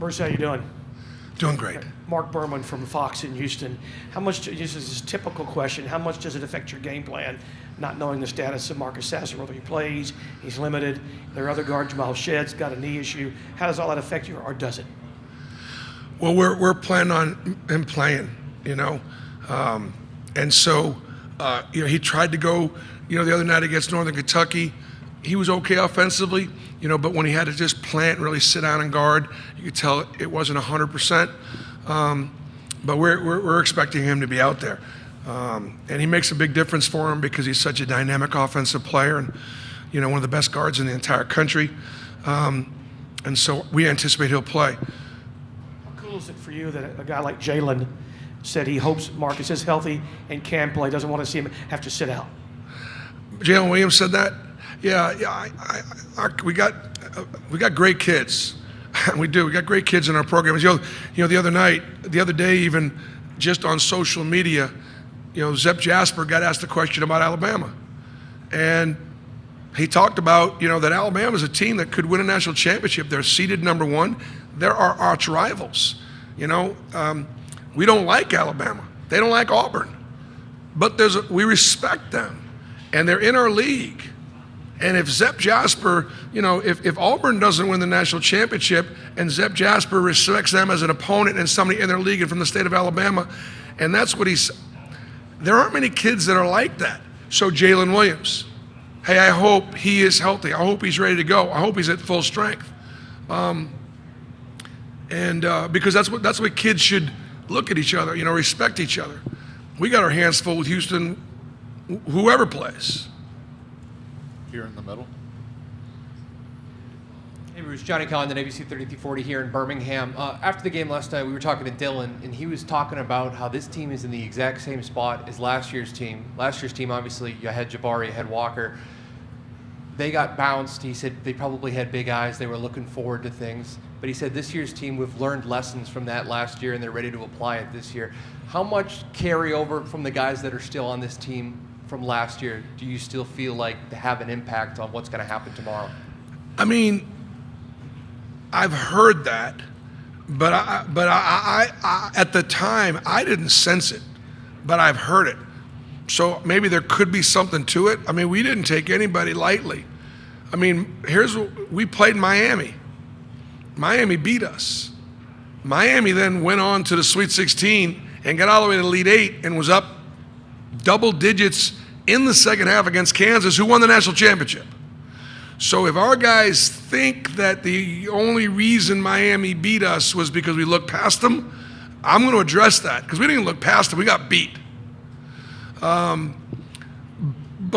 Bruce, how you doing? Doing great. Mark Berman from Fox in Houston. How much, this is a typical question, how much does it affect your game plan, not knowing the status of Marcus Sasser, whether he plays, he's limited, their other guard, Jamal Shedd's got a knee issue. How does all that affect you, or does it? Well, we're planning on him playing, and so, he tried to go, the other night against Northern Kentucky. He was okay offensively, but when he had to just plant and really sit down and guard, you could tell it wasn't 100%. But we're expecting him to be out there. And he makes a big difference for him because he's such a dynamic offensive player and, one of the best guards in the entire country. And so we anticipate he'll play. How cool is it for you that a guy like Jalen said he hopes Marcus is healthy and can play, doesn't want to see him have to sit out? Jalen Williams said that? Yeah. We got great kids. We do. We got great kids in our programs. The other day, even just on social media, Zep Jasper got asked a question about Alabama, and he talked about that Alabama is a team that could win a national championship. They're seeded number one. They're our arch rivals. We don't like Alabama. They don't like Auburn, but we respect them, and they're in our league. And if Zep Jasper, if Auburn doesn't win the national championship and Zep Jasper respects them as an opponent and somebody in their league and from the state of Alabama, and that's what there aren't many kids that are like that. So Jalen Williams, hey, I hope he is healthy. I hope he's ready to go. I hope he's at full strength. Because that's what kids should look at each other, respect each other. We got our hands full with Houston, whoever plays. Here in the middle. Hey Bruce, Johnny Collin, the ABC 3340 here in Birmingham. After the game last night, we were talking to Dylan, and he was talking about how this team is in the exact same spot as last year's team. Last year's team, obviously, you had Jabari, you had Walker. They got bounced. He said they probably had big eyes. They were looking forward to things. But he said this year's team, we've learned lessons from that last year, and they're ready to apply it this year. How much carryover from the guys that are still on this team from last year do you still feel like to have an impact on what's going to happen tomorrow? I mean, I've heard that, but I at the time I didn't sense it, but I've heard it. So maybe there could be something to it. I mean, we didn't take anybody lightly. I mean, we played Miami. Miami beat us. Miami then went on to the Sweet 16 and got all the way to the Elite Eight and was up double digits in the second half against Kansas, who won the national championship. So if our guys think that the only reason Miami beat us was because we looked past them, I'm going to address that, because we didn't look past them, we got beat. But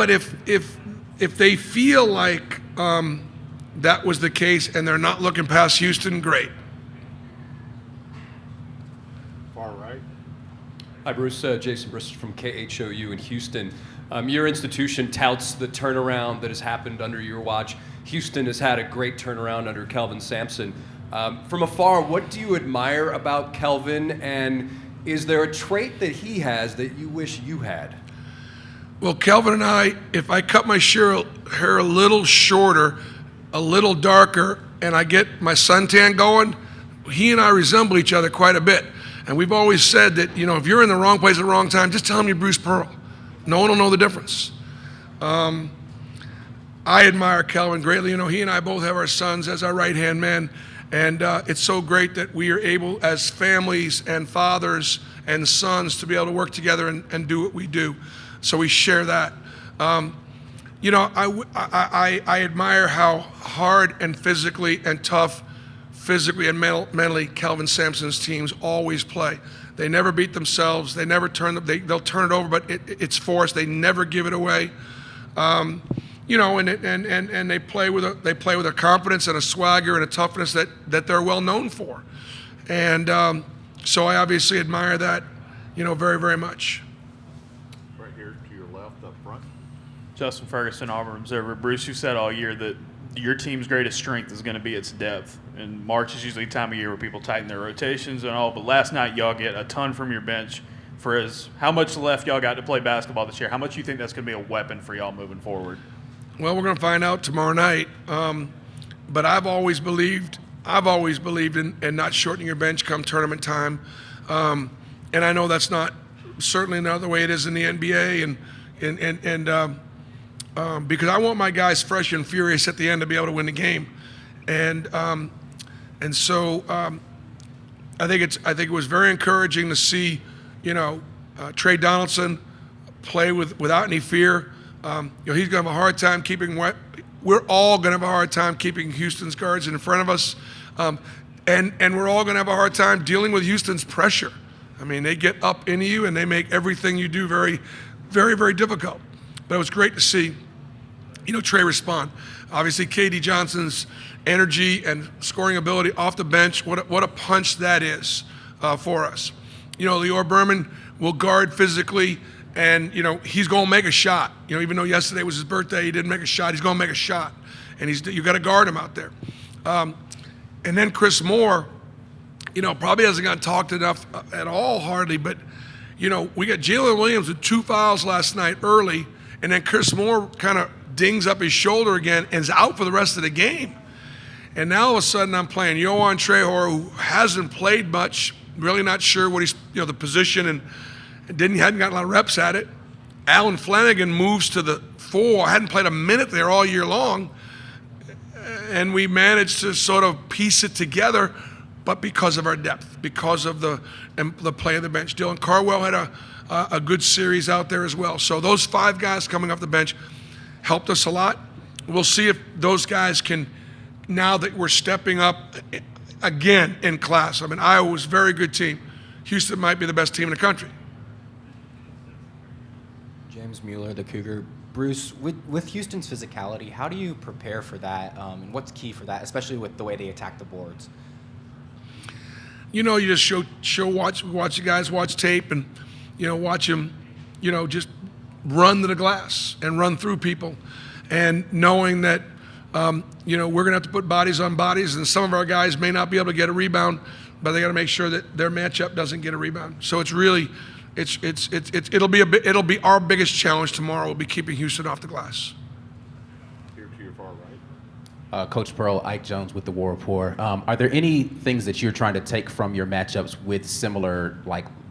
if they feel like that was the case and they're not looking past Houston, great. Far right. Hi, Bruce. Jason Bristol from KHOU in Houston. Your institution touts the turnaround that has happened under your watch. Houston has had a great turnaround under Kelvin Sampson. From afar, what do you admire about Kelvin, and is there a trait that he has that you wish you had? Well, Kelvin and I, if I cut my hair a little shorter, a little darker, and I get my suntan going, he and I resemble each other quite a bit. And we've always said that, if you're in the wrong place at the wrong time, just tell him you're Bruce Pearl. No one will know the difference. I admire Kelvin greatly. He and I both have our sons as our right-hand men, and it's so great that we are able, as families and fathers and sons, to be able to work together and do what we do. So we share that. I admire how hard and physically and tough, physically and mentally, Kelvin Sampson's teams always play. They never beat themselves. They never they'll turn it over, but it's forced. They never give it away. And they play with a confidence and a swagger and a toughness that they're well known for. And so I obviously admire that, very, very much. Right here to your left up front. Justin Ferguson, Auburn Observer. Bruce, you said all year that your team's greatest strength is going to be its depth. And March is usually a time of year where people tighten their rotations and all, but last night y'all get a ton from your bench. For how much left y'all got to play basketball this year, how much you think that's going to be a weapon for y'all moving forward? Well, we're going to find out tomorrow night. But I've always believed I've always believed in not shortening your bench come tournament time, and I know that's not certainly not the way it is in the NBA, and because I want my guys fresh and furious at the end to be able to win the game, and so I think it was very encouraging to see, Trey Donaldson play without any fear. He's going to have a hard time keeping wet. We're all going to have a hard time keeping Houston's guards in front of us, and we're all going to have a hard time dealing with Houston's pressure. I mean, they get up into you and they make everything you do very, very, very difficult. But it was great to see, Trey respond. Obviously, KD Johnson's energy and scoring ability off the bench, what a punch that is for us. Lior Berman will guard physically, and he's going to make a shot. Even though yesterday was his birthday, he didn't make a shot. He's going to make a shot, and you got to guard him out there. And then Chris Moore, probably hasn't gotten talked enough at all, hardly. But we got Jalen Williams with 2 fouls last night early, and then Chris Moore kind of dings up his shoulder again and is out for the rest of the game. And now all of a sudden I'm playing Yohan Trehor, who hasn't played much, really not sure what he's, the position, and hadn't got a lot of reps at it. Alan Flanagan moves to the 4, hadn't played a minute there all year long, and we managed to sort of piece it together, but because of our depth, because of the play of the bench. Dylan Carwell had a good series out there as well. So those 5 guys coming off the bench helped us a lot. We'll see if those guys can, now that we're stepping up again in class. I mean, Iowa was a very good team. Houston might be the best team in the country. James Mueller, the Cougar. Bruce, with Houston's physicality, how do you prepare for that? And what's key for that, especially with the way they attack the boards? You just watch the guys watch tape and, watch them, just run to the glass and run through people, and knowing that, we're going to have to put bodies on bodies, and some of our guys may not be able to get a rebound, but they got to make sure that their matchup doesn't get a rebound. So it's really, it'll be our biggest challenge tomorrow. Will be keeping Houston off the glass. Here to your far right. Coach Pearl, Ike Jones with the War Report. Are there any things that you're trying to take from your matchups with similar,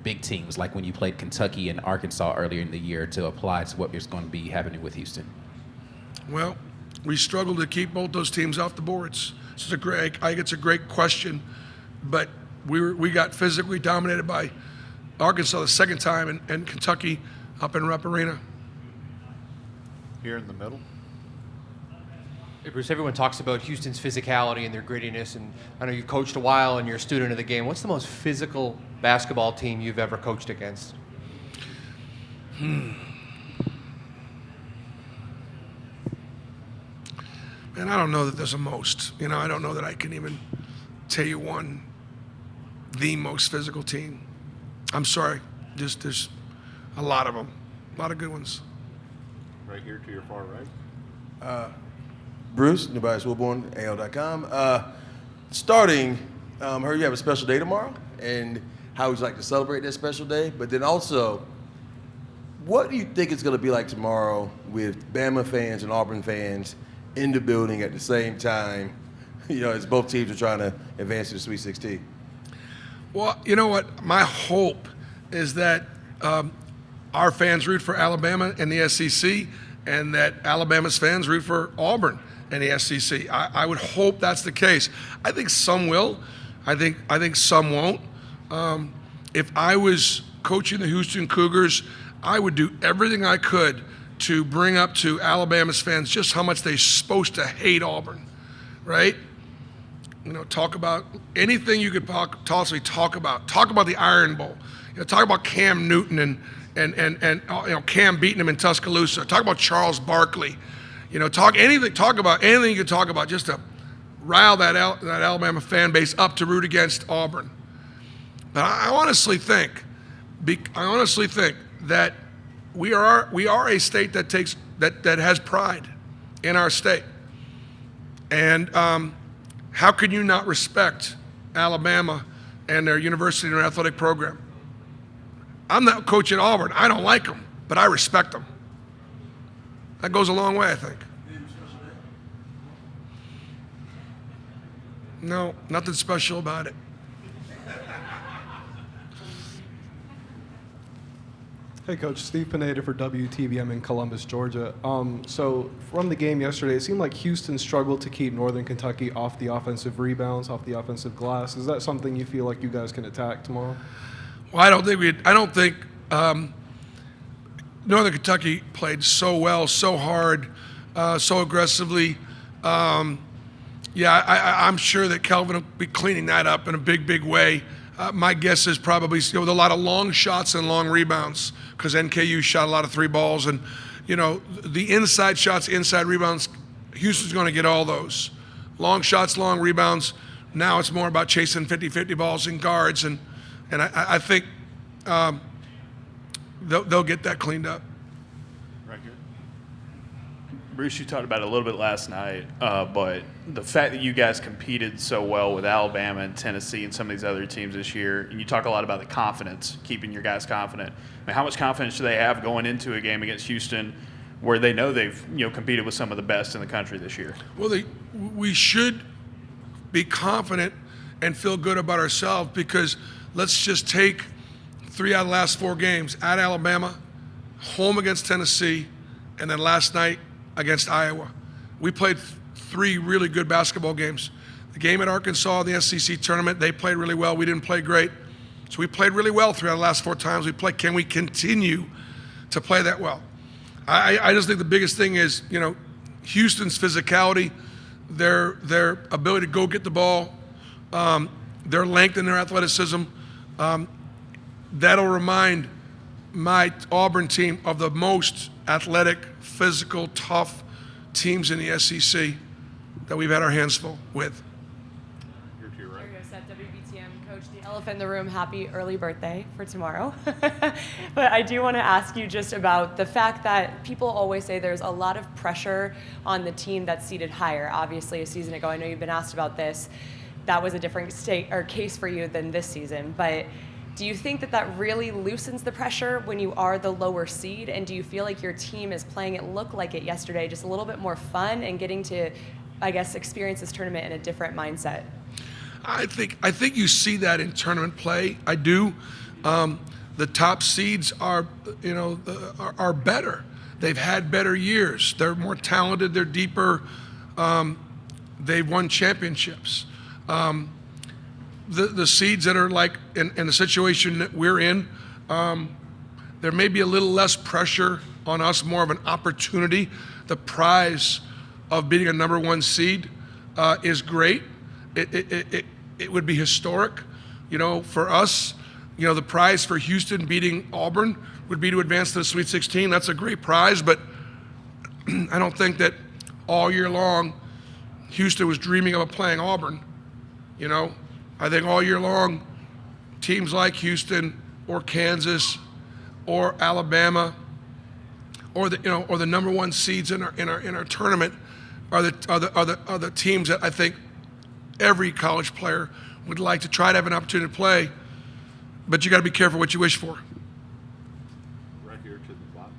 big teams, like when you played Kentucky and Arkansas earlier in the year, to apply to what is going to be happening with Houston? Well, we struggled to keep both those teams off the boards. It's a great question, but we got physically dominated by Arkansas the second time, and Kentucky up in Rupp Arena. Here in the middle. Hey, Bruce, everyone talks about Houston's physicality and their grittiness, and I know you've coached a while and you're a student of the game. What's the most physical basketball team you've ever coached against? Man, I don't know that there's a most. I don't know that I can even tell you the most physical team. I'm sorry. Just there's a lot of them, a lot of good ones. Right here to your far right. Bruce, Tobias Wilborn, AL.com. Starting, heard you have a special day tomorrow, and how would you like to celebrate that special day? But then also, what do you think it's going to be like tomorrow with Bama fans and Auburn fans in the building at the same time, as both teams are trying to advance to the Sweet 16? Well, you know what? My hope is that our fans root for Alabama and the SEC, and that Alabama's fans root for Auburn and the SEC. I would hope that's the case. I think some will. I think some won't. If I was coaching the Houston Cougars, I would do everything I could to bring up to Alabama's fans just how much they're supposed to hate Auburn, right? Talk about anything you could possibly talk about. Talk about the Iron Bowl. Talk about Cam Newton and Cam beating him in Tuscaloosa. Talk about Charles Barkley. Talk about anything you could talk about, just to rile that Alabama fan base up to root against Auburn. But I honestly think that we are a state that has pride in our state, and how can you not respect Alabama and their university and their athletic program? I'm not coach at Auburn. I don't like them, but I respect them. That goes a long way, I think. No, nothing special about it. Hey, Coach. Steve Pineda for WTVM in Columbus, Georgia. So from the game yesterday, it seemed like Houston struggled to keep Northern Kentucky off the offensive rebounds, off the offensive glass. Is that something you feel like you guys can attack tomorrow? Well, I don't think Northern Kentucky played so well, so hard, so aggressively. I'm sure that Kelvin will be cleaning that up in a big, big way. My guess is probably with a lot of long shots and long rebounds, because NKU shot a lot of 3 balls, and the inside shots, inside rebounds. Houston's going to get all those long shots, long rebounds. Now it's more about chasing 50-50 balls and guards, and I think they'll get that cleaned up. Right here. Bruce, you talked about it a little bit last night, but the fact that you guys competed so well with Alabama and Tennessee and some of these other teams this year, and you talk a lot about the confidence, keeping your guys confident. I mean, how much confidence do they have going into a game against Houston where they know they've competed with some of the best in the country this year? Well, we should be confident and feel good about ourselves, because let's just take 3 out of the last 4 games: at Alabama, home against Tennessee, and then last night against Iowa. We played 3 really good basketball games. The game at Arkansas, the SEC tournament, they played really well. We didn't play great. So we played really well 3 out of the last 4 times we played. Can we continue to play that well? I just think the biggest thing is, Houston's physicality, their ability to go get the ball, their length and their athleticism. That'll remind my Auburn team of the most athletic, physical, tough teams in the SEC that we've had our hands full with. Here to your right. There you go, Seth, WBTM. Coach, the elephant in the room, happy early birthday for tomorrow. But I do want to ask you just about the fact that people always say there's a lot of pressure on the team that's seated higher. Obviously, a season ago, I know you've been asked about this. That was a different case for you than this season. But do you think that really loosens the pressure when you are the lower seed? And do you feel like your team is playing it look like it yesterday, just a little bit more fun and getting to, I guess, experience this tournament in a different mindset? I think you see that in tournament play. I do. The top seeds are better. They've had better years. They're more talented. They're deeper. They've won championships. The seeds that are like in the situation that we're in, there may be a little less pressure on us, more of an opportunity. The prize of being a number 1 seed is great. It would be historic, for us. The prize for Houston beating Auburn would be to advance to the Sweet 16. That's a great prize, but I don't think that all year long Houston was dreaming of playing Auburn. I think all year long, teams like Houston or Kansas or Alabama or the number 1 seeds in our tournament are the teams that I think every college player would like to try to have an opportunity to play. But you got to be careful what you wish for. Right here to the bottom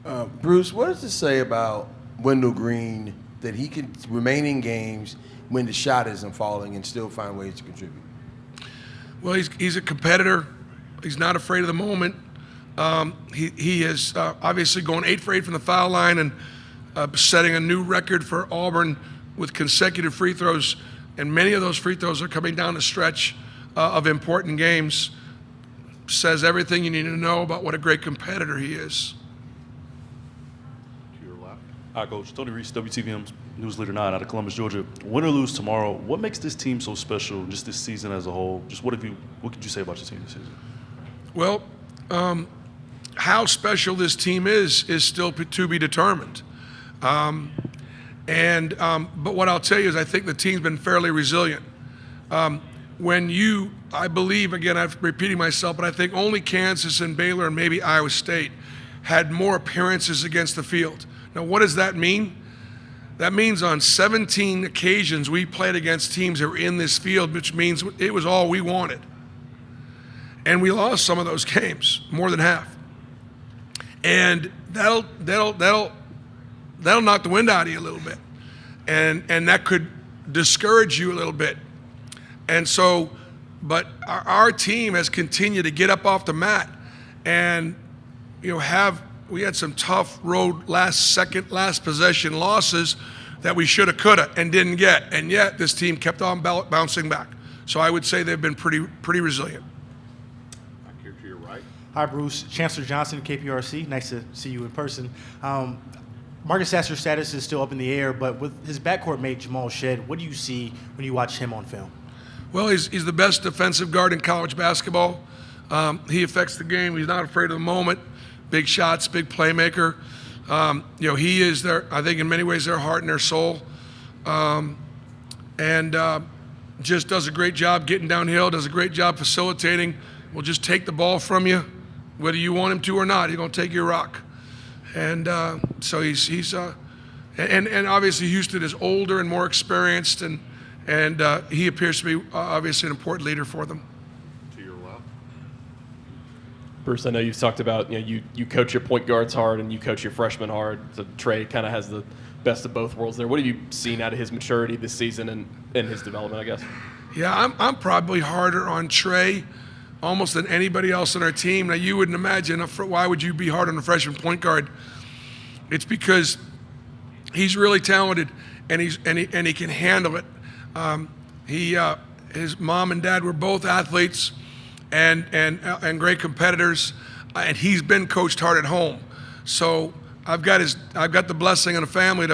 right. Bruce, what does it say about Wendell Green that he can remain in games when the shot isn't falling and still find ways to contribute? Well, he's a competitor. He's not afraid of the moment. He is obviously going 8 for 8 from the foul line and setting a new record for Auburn with consecutive free throws. And many of those free throws are coming down the stretch of important games. Says everything you need to know about what a great competitor he is. To your left. Hi, Coach. Tony Reese, WTVM's News Leader 9 out of Columbus, Georgia. Win or lose tomorrow, what makes this team so special, just this season as a whole? Just what could you say about your team this season? Well, how special this team is still to be determined. But what I'll tell you is I think the team's been fairly resilient. I believe, again, I'm repeating myself, but I think only Kansas and Baylor and maybe Iowa State had more appearances against the field. Now, what does that mean? That means on 17 occasions we played against teams that were in this field, which means it was all we wanted. And we lost some of those games, more than half. And that'll knock the wind out of you a little bit. And that could discourage you a little bit. And so, but our team has continued to get up off the mat, and we had some tough road last possession losses that we shoulda, coulda, and didn't get, and yet this team kept on bouncing back. So I would say they've been pretty resilient. Back here to your right. Hi, Bruce. Chancellor Johnson, KPRC. Nice to see you in person. Marcus Sasser's status is still up in the air, but with his backcourt mate Jamal Shead, what do you see when you watch him on film? Well, he's the best defensive guard in college basketball. He affects the game. He's not afraid of the moment. Big shots, big playmaker. He is I think in many ways, their heart and their soul. Just does a great job getting downhill, does a great job facilitating. Will just take the ball from you, whether you want him to or not. He's going to take your rock. And so he's obviously Houston is older and more experienced, and he appears to be obviously an important leader for them. To your left. Bruce, I know you've talked about you coach your point guards hard and you coach your freshmen hard. So Trey kind of has the best of both worlds there. What have you seen out of his maturity this season and his development, I guess? Yeah, I'm probably harder on Trey almost than anybody else on our team. Now, you wouldn't imagine, why would you be hard on a freshman point guard? It's because he's really talented and he can handle it. His mom and dad were both athletes and great competitors, and he's been coached hard at home. So I've got the blessing of the family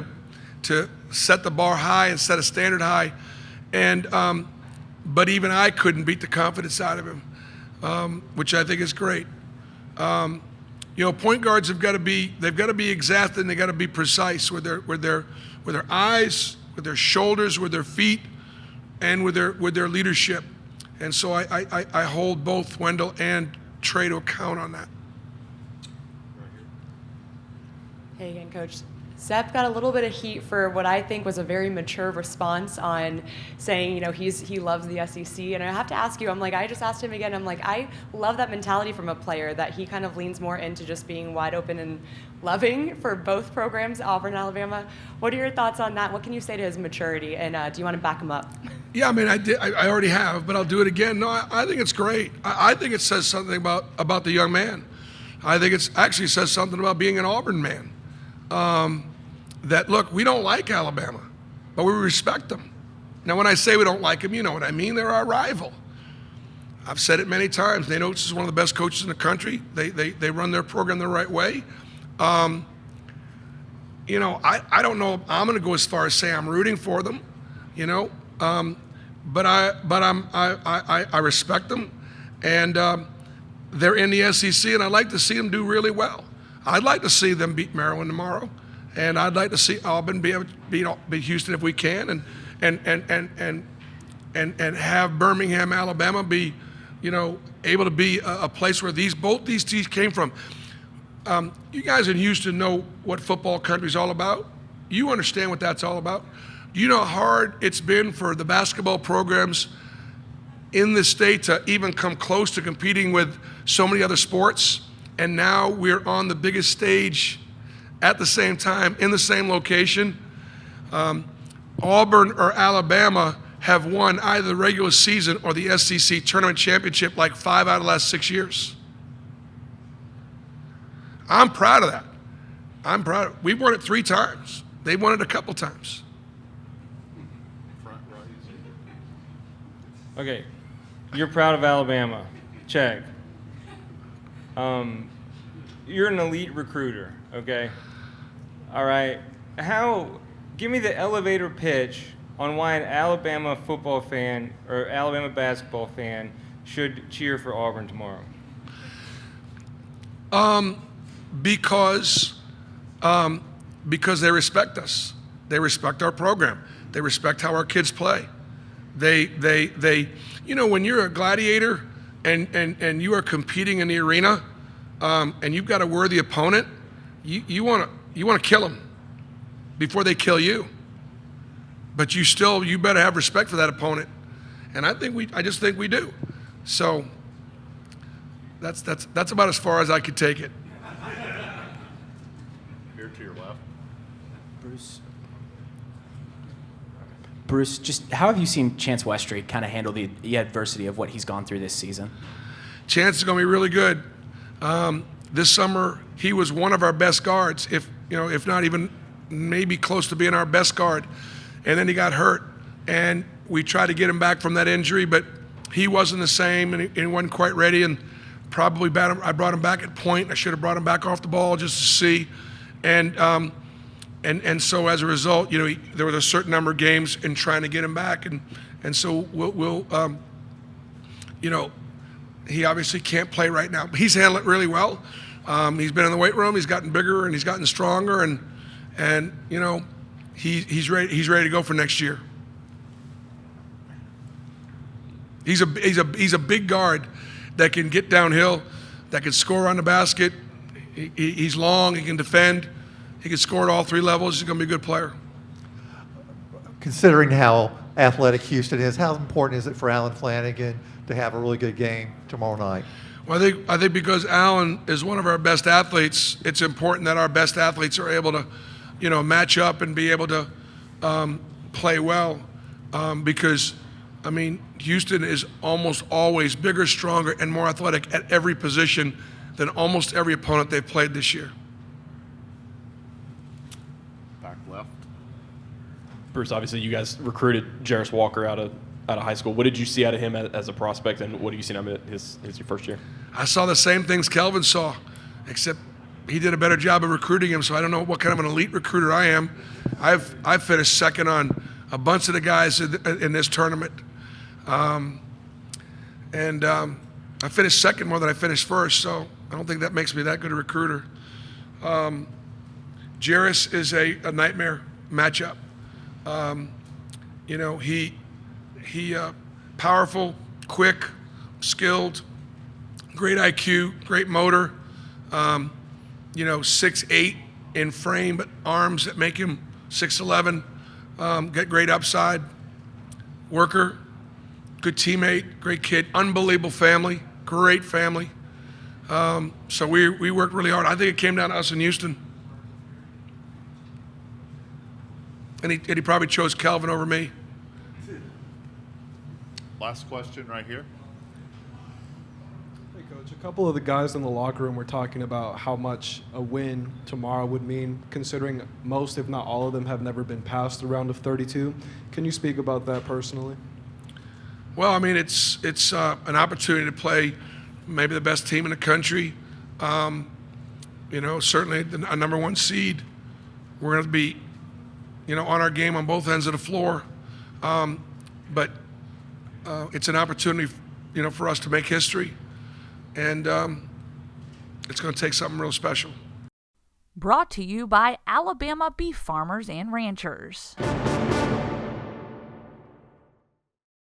to set the bar high and set a standard high, and but even I couldn't beat the confidence out of him, which I think is great. Point guards they've got to be exact, and they got to be precise with their eyes, with their shoulders, with their feet, and with their leadership. And so I hold both Wendell and Trey to account on that. Hey again, Coach. Sepp got a little bit of heat for what I think was a very mature response on saying, he loves the SEC. And I have to ask you, I just asked him again, I love that mentality from a player, that he kind of leans more into just being wide open and loving for both programs, Auburn and Alabama. What are your thoughts on that? What can you say to his maturity? And do you want to back him up? Yeah, I already have, but I'll do it again. No, I think it's great. I think it says something about the young man. I think it actually says something about being an Auburn man. That, look, we don't like Alabama, but we respect them. Now, when I say we don't like them, you know what I mean. They're our rival. I've said it many times. Nate Oates is one of the best coaches in the country. They run their program the right way. I don't know if I'm going to go as far as say I'm rooting for them, but I respect them, and they're in the SEC, and I'd like to see them do really well. I'd like to see them beat Maryland tomorrow, and I'd like to see Auburn be able to beat Houston if we can, and have Birmingham, Alabama be, able to be a place where both these teams came from. You guys in Houston know what football country's all about. You understand what that's all about. You know how hard it's been for the basketball programs in the state to even come close to competing with so many other sports. And now we're on the biggest stage at the same time, in the same location. Auburn or Alabama have won either the regular season or the SEC tournament championship like 5 out of the last 6 years. I'm proud of that. I'm proud of it. We've won it 3 times. They've won it a couple times. Front right. Okay, you're proud of Alabama. Check. You're an elite recruiter, okay? All right. Give me the elevator pitch on why an Alabama football fan or Alabama basketball fan should cheer for Auburn tomorrow. Because they respect us. They respect our program. They respect how our kids play. They when you're a gladiator and you are competing in the arena, and you've got a worthy opponent, you want to kill them before they kill you. But you better have respect for that opponent, and I just think we do. So that's about as far as I could take it. Here to your left. Bruce, just how have you seen Chance Westry kind of handle the adversity of what he's gone through this season? Chance is going to be really good. This summer, he was one of our best guards, if not even maybe close to being our best guard. And then he got hurt, and we tried to get him back from that injury, but he wasn't the same, and he wasn't quite ready. And probably I brought him back at point. I should have brought him back off the ball just to see. And so as a result, there was a certain number of games in trying to get him back, and so we'll he obviously can't play right now. He's handled it really well. He's been in the weight room. He's gotten bigger and he's gotten stronger, and he's ready. He's ready to go for next year. He's a big guard that can get downhill, that can score on the basket. He's long. He can defend. He can score at all three levels. He's going to be a good player. Considering how athletic Houston is, how important is it for Alan Flanagan to have a really good game tomorrow night? Well, I think because Alan is one of our best athletes, it's important that our best athletes are able to, match up and be able to play well. Because, Houston is almost always bigger, stronger, and more athletic at every position than almost every opponent they've played this year. Back left. Bruce, obviously you guys recruited Jarris Walker out of high school. What did you see out of him as a prospect, and what do you see out of his your first year? I saw the same things Kelvin saw, except he did a better job of recruiting him, so I don't know what kind of an elite recruiter I am. I've finished second on a bunch of the guys in this tournament. I finished second more than I finished first, so I don't think that makes me that good a recruiter. Jarris is a nightmare matchup. He powerful, quick, skilled, great IQ, great motor. 6'8" in frame, but arms that make him 6'11". Got great upside. Worker, good teammate, great kid, unbelievable family, great family. So we worked really hard. I think it came down to us in Houston. And he probably chose Kelvin over me. Last question right here. Hey, Coach. A couple of the guys in the locker room were talking about how much a win tomorrow would mean, considering most, if not all of them, have never been past the round of 32. Can you speak about that personally? Well, it's an opportunity to play maybe the best team in the country. Certainly a number one seed. We're going to be, on our game on both ends of the floor. But it's an opportunity, for us to make history, and it's going to take something real special. Brought to you by Alabama Beef Farmers and Ranchers.